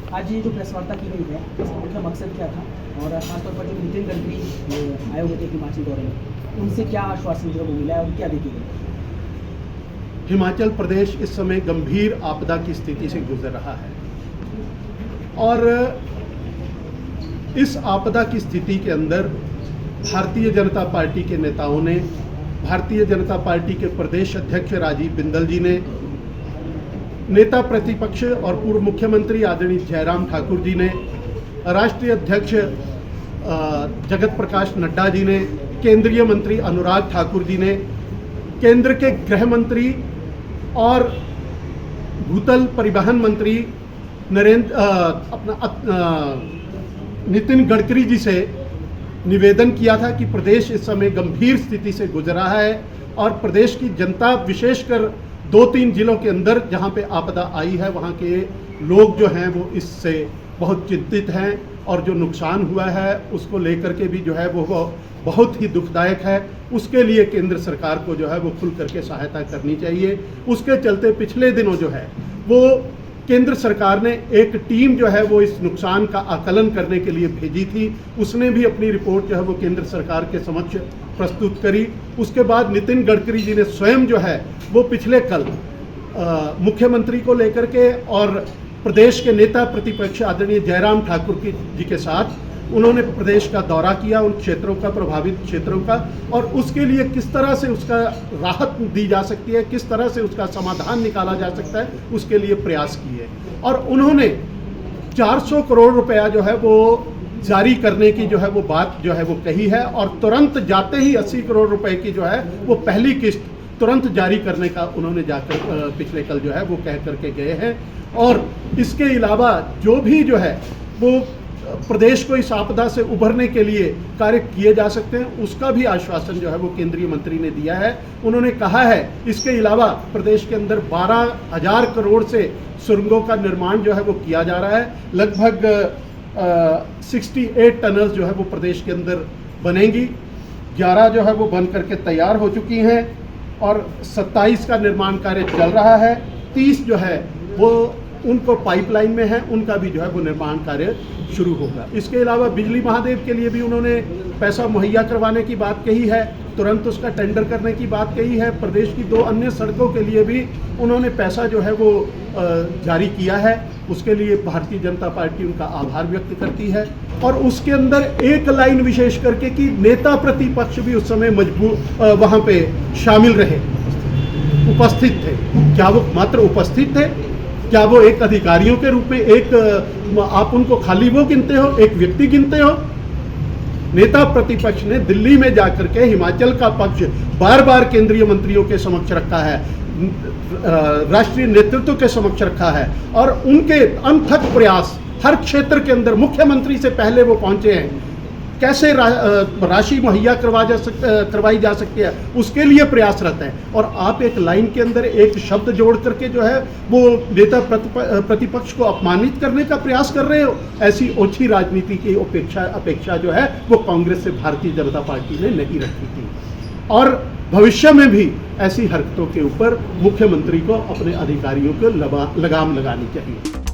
आज ये जो प्रेस वार्ता की गई है, इसका मुख्य मकसद क्या था और खासतौर पर जो नितिन गडकरी आए हुए थे हिमाचल दौरे में, उनसे क्या आश्वासन जो मिला है और क्या देखी गई? हिमाचल प्रदेश इस समय गंभीर आपदा की स्थिति से गुजर रहा है और इस आपदा की स्थिति के अंदर भारतीय जनता पार्टी के नेताओं ने, भारतीय जनता पार्टी के प्रदेश अध्यक्ष राजीव बिंदल जी ने, नेता प्रतिपक्ष और पूर्व मुख्यमंत्री आदरणीय जयराम ठाकुर जी ने, राष्ट्रीय अध्यक्ष जगत प्रकाश नड्डा जी ने, केंद्रीय मंत्री अनुराग ठाकुर जी ने, केंद्र के गृह मंत्री और भूतल परिवहन मंत्री नितिन गडकरी जी से निवेदन किया था कि प्रदेश इस समय गंभीर स्थिति से गुजर रहा है और प्रदेश की जनता, विशेषकर 2-3 जिलों के अंदर जहां पे आपदा आई है, वहां के लोग जो हैं वो इससे बहुत चिंतित हैं और जो नुकसान हुआ है उसको लेकर के भी जो है वो बहुत ही दुखदायक है। उसके लिए केंद्र सरकार को जो है वो खुल करके सहायता करनी चाहिए। उसके चलते पिछले दिनों जो है वो केंद्र सरकार ने एक टीम जो है वो इस नुकसान का आकलन करने के लिए भेजी थी। उसने भी अपनी रिपोर्ट जो है वो केंद्र सरकार के समक्ष प्रस्तुत करी। उसके बाद नितिन गडकरी जी ने स्वयं जो है वो पिछले कल मुख्यमंत्री को लेकर के और प्रदेश के नेता प्रतिपक्ष आदरणीय जयराम ठाकुर जी के साथ उन्होंने प्रदेश का दौरा किया, उन क्षेत्रों का, प्रभावित क्षेत्रों का, और उसके लिए किस तरह से उसका राहत दी जा सकती है, किस तरह से उसका समाधान निकाला जा सकता है, उसके लिए प्रयास किए। और उन्होंने 400 करोड़ रुपया जो है वो जारी करने की जो है वो बात जो है वो कही है और तुरंत जाते ही 80 करोड़ रुपए की जो है वो पहली किस्त तुरंत जारी करने का उन्होंने जाकर पिछले कल जो है वो कह करके गए हैं। और इसके अलावा जो भी जो है वो प्रदेश को इस आपदा से उभरने के लिए कार्य किए जा सकते हैं, उसका भी आश्वासन जो है वो केंद्रीय मंत्री ने दिया है। उन्होंने कहा है इसके अलावा प्रदेश के अंदर 12,000 करोड़ से सुरंगों का निर्माण जो है वो किया जा रहा है। लगभग 68 टनल्स जो है वो प्रदेश के अंदर बनेंगी, 11 जो है वो बन करके तैयार हो चुकी हैं और 27 का निर्माण कार्य चल रहा है। 30 जो है वो उनको पाइपलाइन में है, उनका भी जो है वो निर्माण कार्य शुरू होगा। इसके अलावा बिजली महादेव के लिए भी उन्होंने पैसा मुहैया करवाने की बात कही है, तुरंत उसका टेंडर करने की बात कही है। प्रदेश की 2 अन्य सड़कों के लिए भी उन्होंने पैसा जो है वो जारी किया है। उसके लिए भारतीय जनता पार्टी उनका आभार व्यक्त करती है। और उसके अंदर एक लाइन विशेष करके कि नेता प्रतिपक्ष भी उस समय वहाँ पे शामिल रहे, उपस्थित थे। क्या वो मात्र उपस्थित थे? क्या वो एक अधिकारियों के रूप में आप उनको खाली वो गिनते हो, एक व्यक्ति गिनते हो? नेता प्रतिपक्ष ने दिल्ली में जाकर के हिमाचल का पक्ष बार बार केंद्रीय मंत्रियों के समक्ष रखा है, राष्ट्रीय नेतृत्व के समक्ष रखा है और उनके अनथक प्रयास हर क्षेत्र के अंदर मुख्यमंत्री से पहले वो पहुंचे हैं। कैसे राशि मुहैया करवाई जा सकती है, उसके लिए प्रयासरत है। और आप एक लाइन के अंदर एक शब्द जोड़ करके जो है वो नेता प्रतिपक्ष को अपमानित करने का प्रयास कर रहे हो। ऐसी ओछी राजनीति की अपेक्षा जो है वो कांग्रेस से भारतीय जनता पार्टी ने नहीं रखी थी और भविष्य में भी ऐसी हरकतों के ऊपर मुख्यमंत्री को अपने अधिकारियों को लगाम लगानी चाहिए।